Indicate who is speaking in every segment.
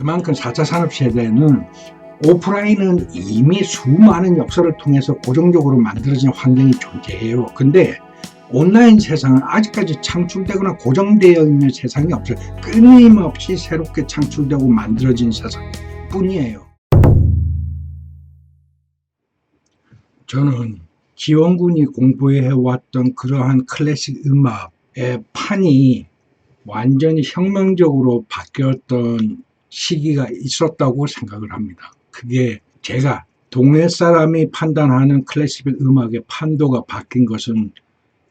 Speaker 1: 그만큼 4차 산업세대는 오프라인은 이미 수많은 역사를 통해서 고정적으로 만들어진 환경이 존재해요. 근데 온라인 세상은 아직까지 창출되거나 고정되어 있는 세상이 없어요. 끊임없이 새롭게 창출되고 만들어진 세상 뿐이에요. 저는 지원군이 공부해왔던 그러한 클래식 음악의 판이 완전히 혁명적으로 바뀌었던 시기가 있었다고 생각을 합니다. 그게 제가 동네 사람이 판단하는 클래식 음악의 판도가 바뀐 것은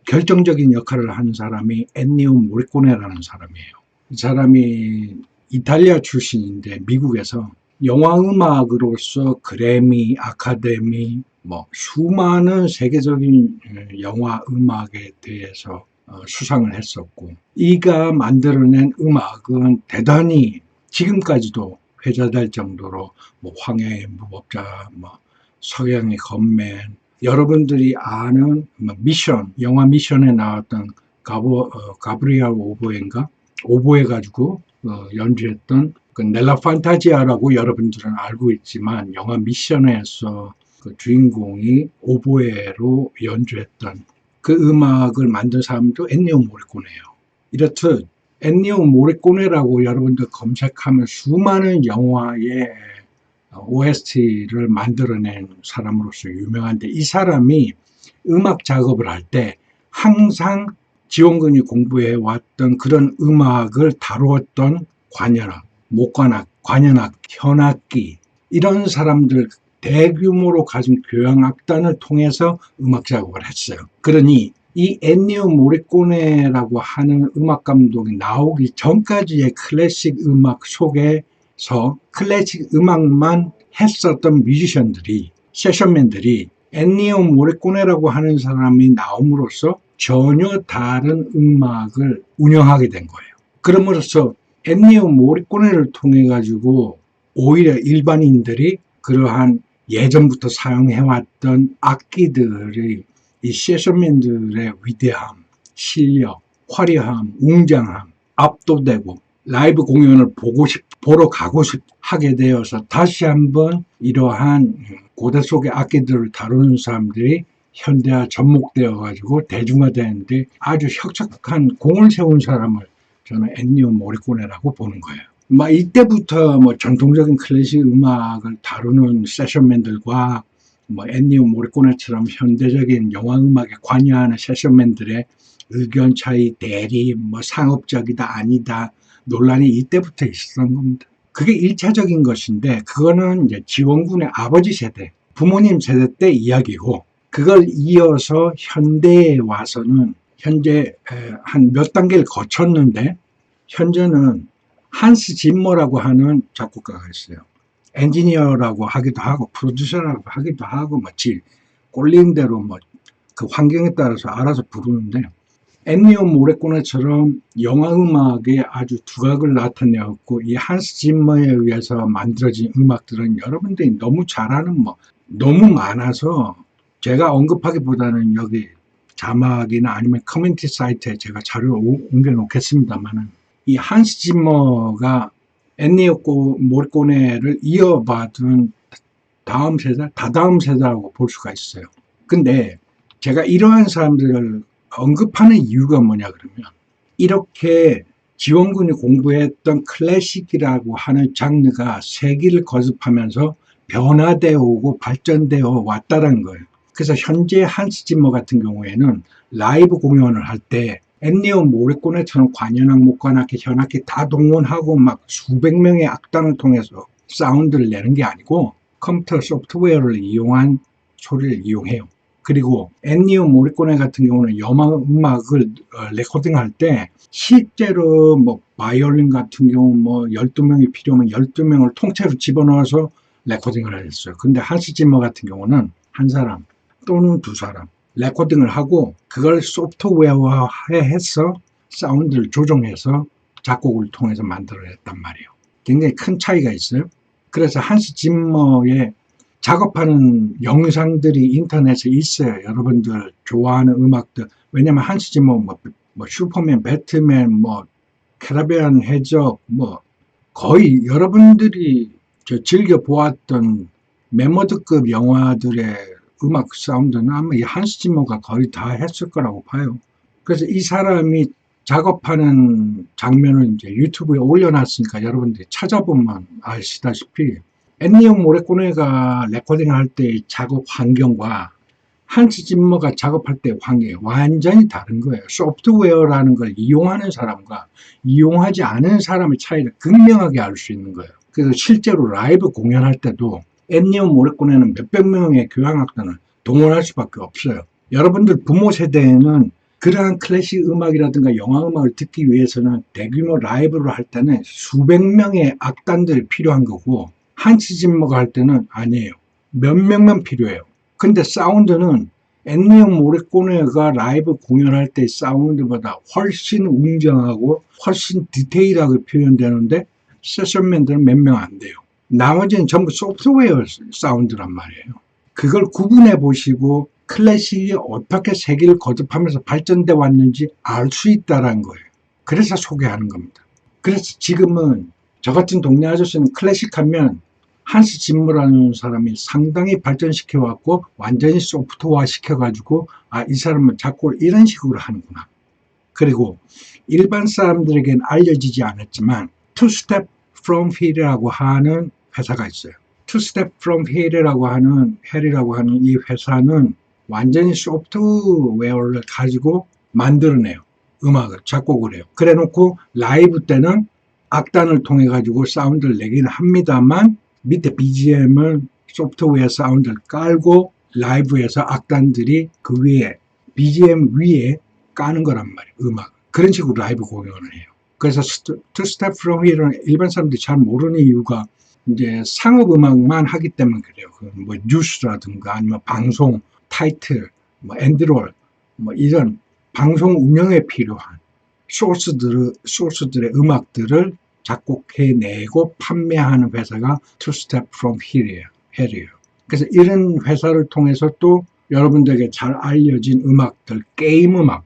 Speaker 1: 결정적인 역할을 하는 사람이 엔니오 모리코네라는 사람이에요. 이 사람이 이탈리아 출신인데 미국에서 영화음악으로서 그래미, 아카데미, 수많은 세계적인 영화 음악에 대해서 수상을 했었고, 이가 만들어낸 음악은 대단히 지금까지도 회자될 정도로 황해의 무법자, 석양의 겉맨, 여러분들이 아는 미션, 영화 미션에 나왔던 가브리엘 오보에 가지고 연주했던 그 넬라 판타지아라고 여러분들은 알고 있지만, 영화 미션에서 그 주인공이 오보에로 연주했던 그 음악을 만든 사람도 엔니오 모리코네예요. 이렇듯 엔니오 모리코네라고 여러분들 검색하면 수많은 영화의 OST를 만들어낸 사람으로서 유명한데, 이 사람이 음악 작업을 할 때 항상 지원군이 공부해 왔던 그런 음악을 다루었던 관현악, 목관악, 관현악, 현악기, 이런 사람들 대규모로 가진 교향악단을 통해서 음악 작업을 했어요. 그러니 이 엔니오 모리코네라고 하는 음악 감독이 나오기 전까지의 클래식 음악 속에서 클래식 음악만 했었던 뮤지션들이, 세션맨들이 엔니오 모리코네라고 하는 사람이 나옴으로써 전혀 다른 음악을 운영하게 된 거예요. 그럼으로써 엔니오 모리코네를 통해 가지고 오히려 일반인들이 그러한 예전부터 사용해왔던 악기들의 이 세션맨들의 위대함, 실력, 화려함, 웅장함, 압도되고 라이브 공연을 보러 가고 하게 되어서 다시 한번 이러한 고대 속의 악기들을 다루는 사람들이 현대화 접목되어 가지고 대중화되는데 아주 혁혁한 공을 세운 사람을 저는 엔니오 모리코네라고 보는 거예요. 이때부터 전통적인 클래식 음악을 다루는 세션맨들과 엔니오 모리코네처럼 현대적인 영화 음악에 관여하는 세션맨들의 의견 차이, 대립, 상업적이다 아니다 논란이 이때부터 있었던 겁니다. 그게 1차적인 것인데, 그거는 이제 지원군의 아버지 세대, 부모님 세대 때 이야기고, 그걸 이어서 현대에 와서는 현재 한 몇 단계를 거쳤는데, 현재는 한스 짐머라고 하는 작곡가가 있어요. 엔지니어라고 하기도 하고 프로듀서라고 하기도 하고 꼴린 대로 그 환경에 따라서 알아서 부르는데, 엔니오 모리코네처럼 영화 음악에 아주 두각을 나타내었고, 이 한스 짐머에 의해서 만들어진 음악들은 여러분들이 너무 잘 아는 너무 많아서 제가 언급하기보다는 여기 자막이나 아니면 커뮤니티 사이트에 제가 자료를 옮겨 놓겠습니다만은, 이 한스 짐머가 엔니오 모리코네를 이어받은 다음 세대, 다다음 세대라고 볼 수가 있어요. 근데 제가 이러한 사람들을 언급하는 이유가 뭐냐 그러면, 이렇게 지원군이 공부했던 클래식이라고 하는 장르가 세기를 거듭하면서 변화되어 오고 발전되어 왔다는 거예요. 그래서 현재 한스 짐머 같은 경우에는 라이브 공연을 할 때 엔니오 모리코네처럼 관현악, 목관악기, 현악기 다 동원하고 수백 명의 악단을 통해서 사운드를 내는 게 아니고 컴퓨터 소프트웨어를 이용한 소리를 이용해요. 그리고 엔니오 모리코네 같은 경우는 영화 음악을 레코딩할 때 실제로 바이올린 같은 경우 12명이 필요하면 12명을 통째로 집어넣어서 레코딩을 했어요. 근데 한스 짐머 같은 경우는 한 사람 또는 두 사람 레코딩을 하고 그걸 소프트웨어화해서 사운드를 조정해서 작곡을 통해서 만들어냈단 말이에요. 굉장히 큰 차이가 있어요. 그래서 한스 짐머의 작업하는 영상들이 인터넷에 있어요. 여러분들 좋아하는 음악들. 왜냐면 한스 짐머 슈퍼맨, 배트맨, 캐러비안 해적, 거의 여러분들이 즐겨 보았던 메머드급 영화들의 음악 사운드는 아마 이 한스 짐머가 거의 다 했을 거라고 봐요. 그래서 이 사람이 작업하는 장면을 이제 유튜브에 올려놨으니까 여러분들이 찾아보면 아시다시피 엔니오 모레코네가 레코딩 할 때 작업 환경과 한스 짐머가 작업할 때 환경이 완전히 다른 거예요. 소프트웨어라는 걸 이용하는 사람과 이용하지 않은 사람의 차이를 극명하게 알 수 있는 거예요. 그래서 실제로 라이브 공연할 때도 엔니오 모레코네는 몇백 명의 교향악단을 동원할 수밖에 없어요. 여러분들 부모 세대에는 그러한 클래식 음악이라든가 영화 음악을 듣기 위해서는 대규모 라이브를 할 때는 수백 명의 악단들이 필요한 거고 한스 짐머가 할 때는 아니에요. 몇 명만 필요해요. 근데 사운드는 엔니오 모레코네가 라이브 공연할 때 사운드보다 훨씬 웅장하고 훨씬 디테일하게 표현되는데 세션맨들은 몇 명 안 돼요. 나머지는 전부 소프트웨어 사운드란 말이에요. 그걸 구분해 보시고 클래식이 어떻게 세계를 거듭하면서 발전돼 왔는지 알 수 있다는 거예요. 그래서 소개하는 겁니다. 그래서 지금은 저 같은 동네 아저씨는 클래식 하면 한스 짐머라는 사람이 상당히 발전시켜 왔고 완전히 소프트화 시켜가지고 이 사람은 작곡을 이런 식으로 하는구나. 그리고 일반 사람들에게는 알려지지 않았지만 Two Step From Here이라고 하는 회사가 있어요. Two Step From Here이라고 하는 이 회사는 완전히 소프트웨어를 가지고 만들어내요. 음악을 작곡을 해요. 그래 놓고 라이브 때는 악단을 통해 가지고 사운드를 내기는 합니다만 밑에 BGM을 소프트웨어 사운드를 깔고 라이브에서 악단들이 그 위에 BGM 위에 까는 거란 말이에요. 음악. 그런 식으로 라이브 공연을 해요. 그래서 Two Step From Here는 일반 사람들이 잘 모르는 이유가 이제 상업 음악만 하기 때문에 그래요. 뭐 뉴스라든가 아니면 방송 타이틀, 뭐 엔드롤, 뭐 이런 방송 운영에 필요한 소스들의 음악들을 작곡해내고 판매하는 회사가 Two Step From Here이에요. 그래서 이런 회사를 통해서 또 여러분들에게 잘 알려진 음악들, 게임 음악,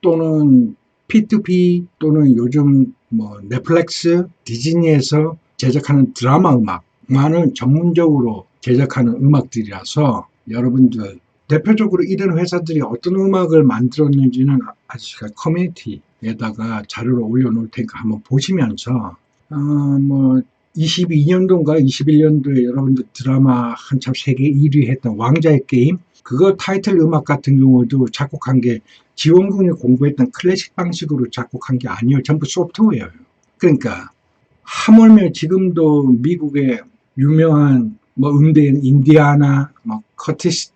Speaker 1: 또는 P2P 또는 요즘 뭐 넷플릭스, 디즈니에서 제작하는 드라마 음악만을 전문적으로 제작하는 음악들이라서 여러분들 대표적으로 이런 회사들이 어떤 음악을 만들었는지는 아직 커뮤니티에다가 자료를 올려놓을 테니까 한번 보시면서 뭐 22년도인가 21년도에 여러분들 드라마 한참 세계 1위 했던 왕자의 게임 그거 타이틀 음악 같은 경우도 작곡한 게 지원군이 공부했던 클래식 방식으로 작곡한 게 아니에요. 전부 소프트웨어예요. 그러니까 하물며 지금도 미국의 유명한 뭐 음대인 인디아나, 뭐 커티스,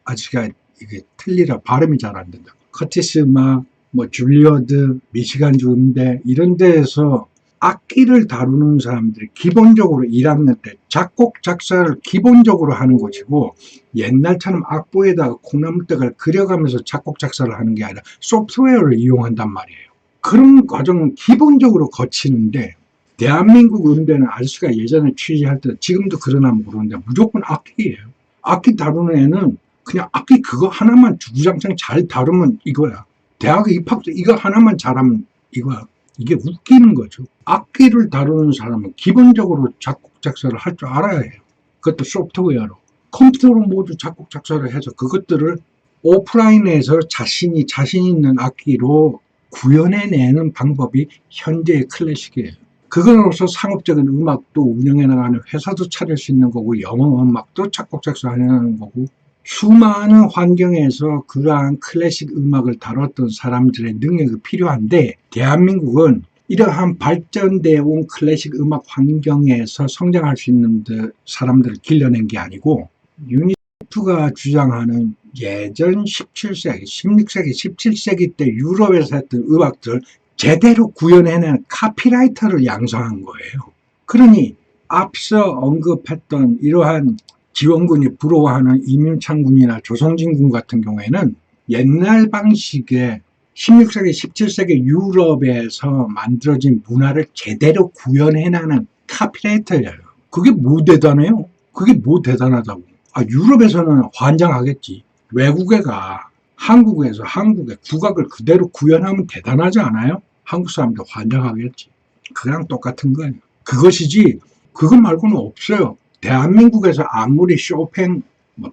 Speaker 1: 아직가 이게 틀리라 발음이 잘 안 된다. 커티스 막, 뭐 줄리어드, 미시간주 음대 이런 데에서 악기를 다루는 사람들이 기본적으로 1학년 때 작곡, 작사를 기본적으로 하는 것이고 옛날처럼 악보에다가 콩나물대를 그려가면서 작곡, 작사를 하는 게 아니라 소프트웨어를 이용한단 말이에요. 그런 과정은 기본적으로 거치는데 대한민국 음대는 아저씨가 예전에 취재할 때 지금도 그러나 모르는데 무조건 악기예요. 악기 다루는 애는 그냥 악기 그거 하나만 주구장창 잘 다루면 이거야. 대학 입학도 이거 하나만 잘하면 이거야. 이게 웃기는 거죠. 악기를 다루는 사람은 기본적으로 작곡, 작사를 할 줄 알아야 해요. 그것도 소프트웨어로. 컴퓨터로 모두 작곡, 작사를 해서 그것들을 오프라인에서 자신 있는 악기로 구현해내는 방법이 현재의 클래식이에요. 그걸로서 상업적인 음악도 운영해 나가는 회사도 차릴 수 있는 거고 영어 음악도 작곡, 작사하는 거고 수많은 환경에서 그러한 클래식 음악을 다뤘던 사람들의 능력이 필요한데 대한민국은 이러한 발전되어 온 클래식 음악 환경에서 성장할 수 있는 사람들을 길러낸 게 아니고 유니스프가 주장하는 예전 17세기, 16세기, 17세기 때 유럽에서 했던 음악들을 제대로 구현해낸 카피라이터를 양성한 거예요. 그러니 앞서 언급했던 이러한 지원군이 부러워하는 이민창 군이나 조성진 군 같은 경우에는 옛날 방식의 16세기, 17세기 유럽에서 만들어진 문화를 제대로 구현해내는 카피라이터예요. 그게 뭐 대단해요? 그게 뭐 대단하다고. 유럽에서는 환장하겠지. 외국애가 한국에서 한국의 국악을 그대로 구현하면 대단하지 않아요? 한국 사람도 환장하겠지. 그거랑 똑같은 거예요. 그것이지 그것 말고는 없어요. 대한민국에서 아무리 쇼팽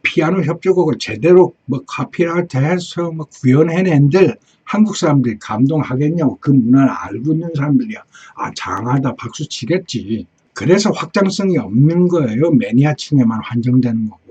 Speaker 1: 피아노 협주곡을 제대로 카피라이트해서 구현해낸들 한국 사람들이 감동하겠냐고. 그 문화를 알고 있는 사람들이야 장하다 박수 치겠지. 그래서 확장성이 없는 거예요. 매니아층에만 한정되는 거고.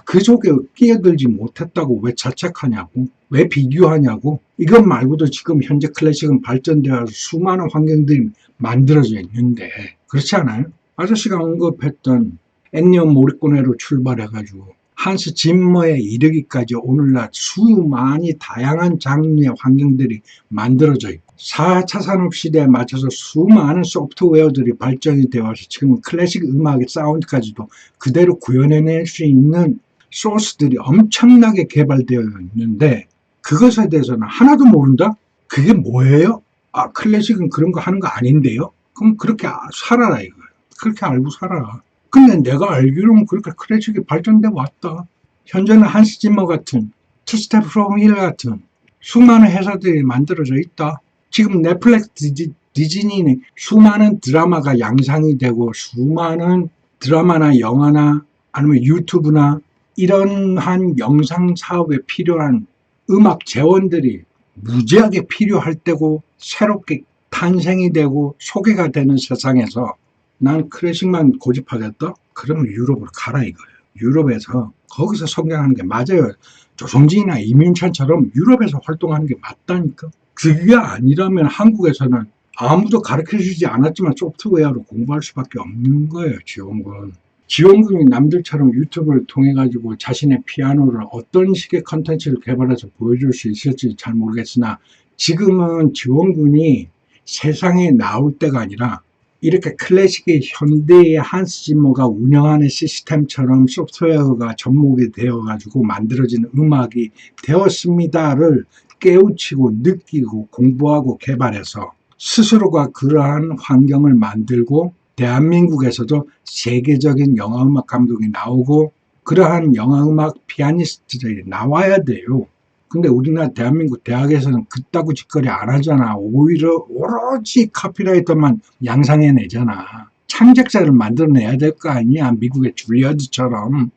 Speaker 1: 그 속에 끼어들지 못했다고 왜 자책하냐고, 왜 비교하냐고. 이것 말고도 지금 현재 클래식은 발전되어서 수많은 환경들이 만들어져 있는데 그렇지 않아요? 아저씨가 언급했던 엔니오 모리코네로 출발해가지고 한스 짐머에 이르기까지 오늘날 수많이 다양한 장르의 환경들이 만들어져 있고 4차 산업시대에 맞춰서 수많은 소프트웨어들이 발전이 되어서 지금 클래식 음악의 사운드까지도 그대로 구현해낼 수 있는 소스들이 엄청나게 개발되어 있는데 그것에 대해서는 하나도 모른다? 그게 뭐예요? 클래식은 그런 거 하는 거 아닌데요? 그럼 그렇게 살아라 이거예요. 그렇게 알고 살아. 근데 내가 알기로는 그렇게 클래식이 발전돼 왔다. 현재는 한스 짐머 같은, 투 스텝 프롬 힐 같은 수많은 회사들이 만들어져 있다. 지금 넷플릭스 디즈니는 수많은 드라마가 양상이 되고 수많은 드라마나 영화나 아니면 유튜브나 이러한 영상 사업에 필요한 음악 재원들이 무지하게 필요할 때고 새롭게 탄생이 되고 소개가 되는 세상에서 난 클래식만 고집하겠다? 그러면 유럽으로 가라 이거예요. 유럽에서 거기서 성장하는 게 맞아요. 조성진이나 이민찬처럼 유럽에서 활동하는 게 맞다니까. 그게 아니라면 한국에서는 아무도 가르쳐주지 않았지만 소프트웨어로 공부할 수밖에 없는 거예요. 지원군이 남들처럼 유튜브를 통해 가지고 자신의 피아노를 어떤 식의 컨텐츠를 개발해서 보여줄 수 있을지 잘 모르겠으나 지금은 지원군이 세상에 나올 때가 아니라 이렇게 클래식의 현대의 한스 짐머가 운영하는 시스템처럼 소프트웨어가 접목이 되어가지고 만들어진 음악이 되었습니다를 깨우치고 느끼고 공부하고 개발해서 스스로가 그러한 환경을 만들고 대한민국에서도 세계적인 영화음악 감독이 나오고 그러한 영화음악 피아니스트들이 나와야 돼요. 근데 우리나라 대한민국 대학에서는 그따구 짓거리 안 하잖아. 오히려 오로지 카피라이터만 양상해내잖아. 창작자를 만들어내야 될 거 아니야. 미국의 줄리어드처럼.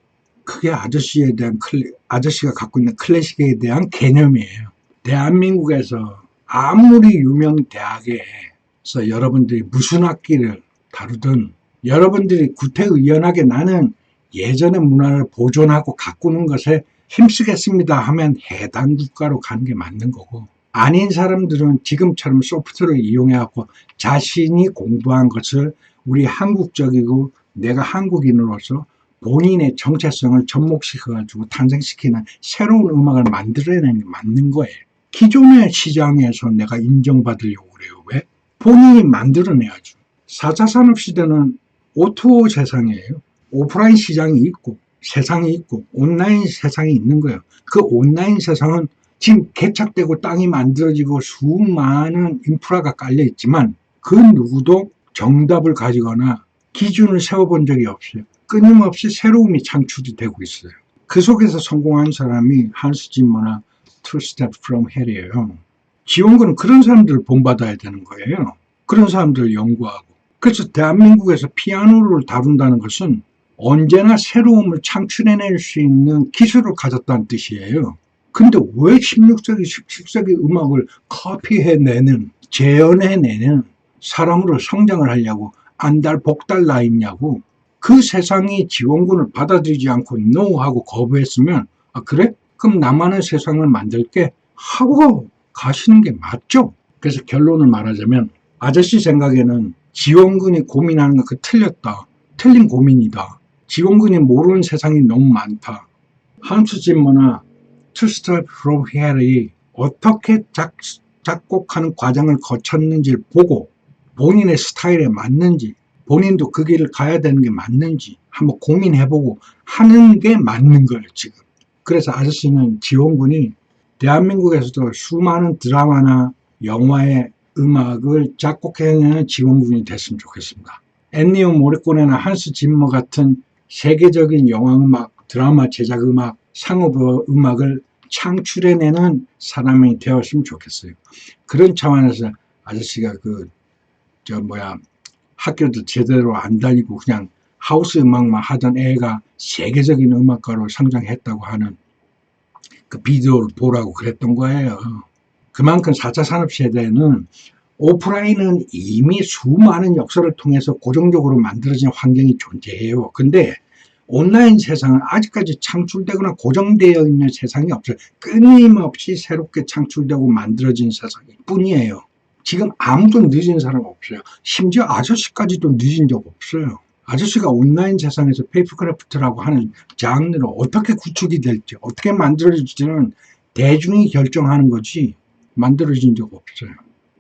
Speaker 1: 그게 아저씨가 갖고 있는 클래식에 대한 개념이에요. 대한민국에서 아무리 유명 대학에서 여러분들이 무슨 악기를 다루든 여러분들이 구태의연하게 나는 예전의 문화를 보존하고 가꾸는 것에 힘쓰겠습니다 하면 해당 국가로 가는 게 맞는 거고 아닌 사람들은 지금처럼 소프트를 이용해갖고 자신이 공부한 것을 우리 한국적이고 내가 한국인으로서 본인의 정체성을 접목시켜가지고 탄생시키는 새로운 음악을 만들어내는 게 맞는 거예요. 기존의 시장에서 내가 인정받으려고 그래요. 왜? 본인이 만들어내야죠. 4차 산업시대는 오토 세상이에요. 오프라인 시장이 있고 세상이 있고 온라인 세상이 있는 거예요. 그 온라인 세상은 지금 개척되고 땅이 만들어지고 수많은 인프라가 깔려 있지만 그 누구도 정답을 가지거나 기준을 세워본 적이 없어요. 끊임없이 새로움이 창출이 되고 있어요. 그 속에서 성공한 사람이 한스 짐머나 Two Steps From Hell이에요. 지원군은 그런 사람들을 본받아야 되는 거예요. 그런 사람들을 연구하고. 그래서 대한민국에서 피아노를 다룬다는 것은 언제나 새로움을 창출해낼 수 있는 기술을 가졌다는 뜻이에요. 근데 왜 16세기, 17세기 음악을 커피해내는, 재현해내는 사람으로 성장을 하려고 안달복달 나 있냐고. 그 세상이 지원군을 받아들이지 않고 노하고 거부했으면 그래? 그럼 나만의 세상을 만들게 하고 가시는 게 맞죠? 그래서 결론을 말하자면 아저씨 생각에는 지원군이 고민하는 거 그 틀렸다. 틀린 고민이다. 지원군이 모르는 세상이 너무 많다. 한스 짐머나 Two Steps From Hell이 어떻게 작곡하는 과정을 거쳤는지를 보고 본인의 스타일에 맞는지 본인도 그 길을 가야 되는 게 맞는지 한번 고민해보고 하는 게 맞는 거예요 지금. 그래서 아저씨는 지원군이 대한민국에서도 수많은 드라마나 영화의 음악을 작곡해내는 지원군이 됐으면 좋겠습니다. 엔니오 모리코네나 한스 짐머 같은 세계적인 영화음악, 드라마 제작음악, 상업음악을 창출해내는 사람이 되었으면 좋겠어요. 그런 차원에서 아저씨가 학교도 제대로 안 다니고 그냥 하우스 음악만 하던 애가 세계적인 음악가로 성장했다고 하는 그 비디오를 보라고 그랬던 거예요. 그만큼 4차 산업세대는 오프라인은 이미 수많은 역사를 통해서 고정적으로 만들어진 환경이 존재해요. 근데 온라인 세상은 아직까지 창출되거나 고정되어 있는 세상이 없어요. 끊임없이 새롭게 창출되고 만들어진 세상일 뿐이에요. 지금 아무도 늦은 사람 없어요. 심지어 아저씨까지도 늦은 적 없어요. 아저씨가 온라인 세상에서 페이퍼크래프트라고 하는 장르로 어떻게 구축이 될지, 어떻게 만들어질지는 대중이 결정하는 거지 만들어진 적 없어요.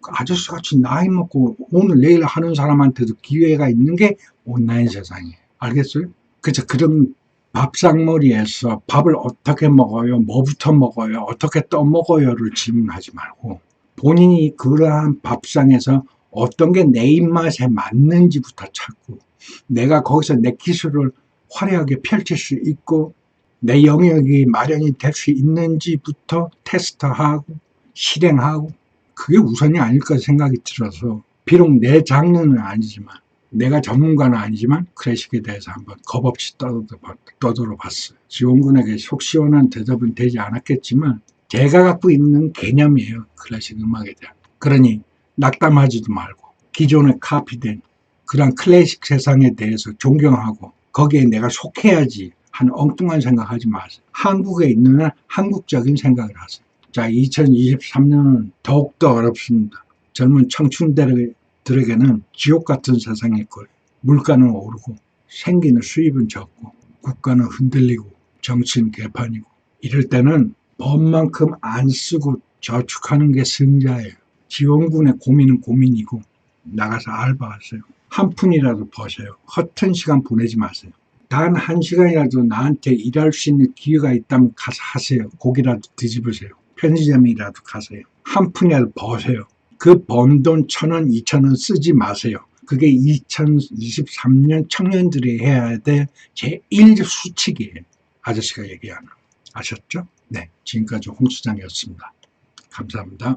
Speaker 1: 아저씨같이 나이 먹고 오늘 내일 하는 사람한테도 기회가 있는 게 온라인 세상이에요. 알겠어요? 그래서 그런 밥상머리에서 밥을 어떻게 먹어요? 뭐부터 먹어요? 어떻게 떠먹어요를 질문하지 말고 본인이 그러한 밥상에서 어떤 게 내 입맛에 맞는지부터 찾고 내가 거기서 내 기술을 화려하게 펼칠 수 있고 내 영역이 마련이 될 수 있는지부터 테스트하고 실행하고 그게 우선이 아닐까 생각이 들어서 비록 내 장르는 아니지만 내가 전문가는 아니지만 클래식에 대해서 한번 겁없이 떠들어 봤어요. 지원군에게 속 시원한 대답은 되지 않았겠지만 제가 갖고 있는 개념이에요. 클래식 음악에 대한. 그러니 낙담하지도 말고 기존에 카피된 그런 클래식 세상에 대해서 존경하고 거기에 내가 속해야지 하는 엉뚱한 생각하지 마세요. 한국에 있는 한 한국적인 생각을 하세요. 자, 2023년은 더욱더 어렵습니다. 젊은 청춘들에게는 지옥 같은 세상일 거예요. 물가는 오르고 생기는 수입은 적고 국가는 흔들리고 정치는 개판이고 이럴 때는 법만큼 안 쓰고 저축하는 게 승자예요. 지원군의 고민은 고민이고 나가서 알바하세요. 한 푼이라도 버세요. 허튼 시간 보내지 마세요. 단 한 시간이라도 나한테 일할 수 있는 기회가 있다면 가서 하세요. 고기라도 뒤집으세요. 편의점이라도 가세요. 한 푼이라도 버세요. 그 번 돈 1,000원, 2,000원 쓰지 마세요. 그게 2023년 청년들이 해야 될 제1 수칙이에요. 아저씨가 얘기하는. 아셨죠? 네, 지금까지 홍 수장이었습니다. 감사합니다.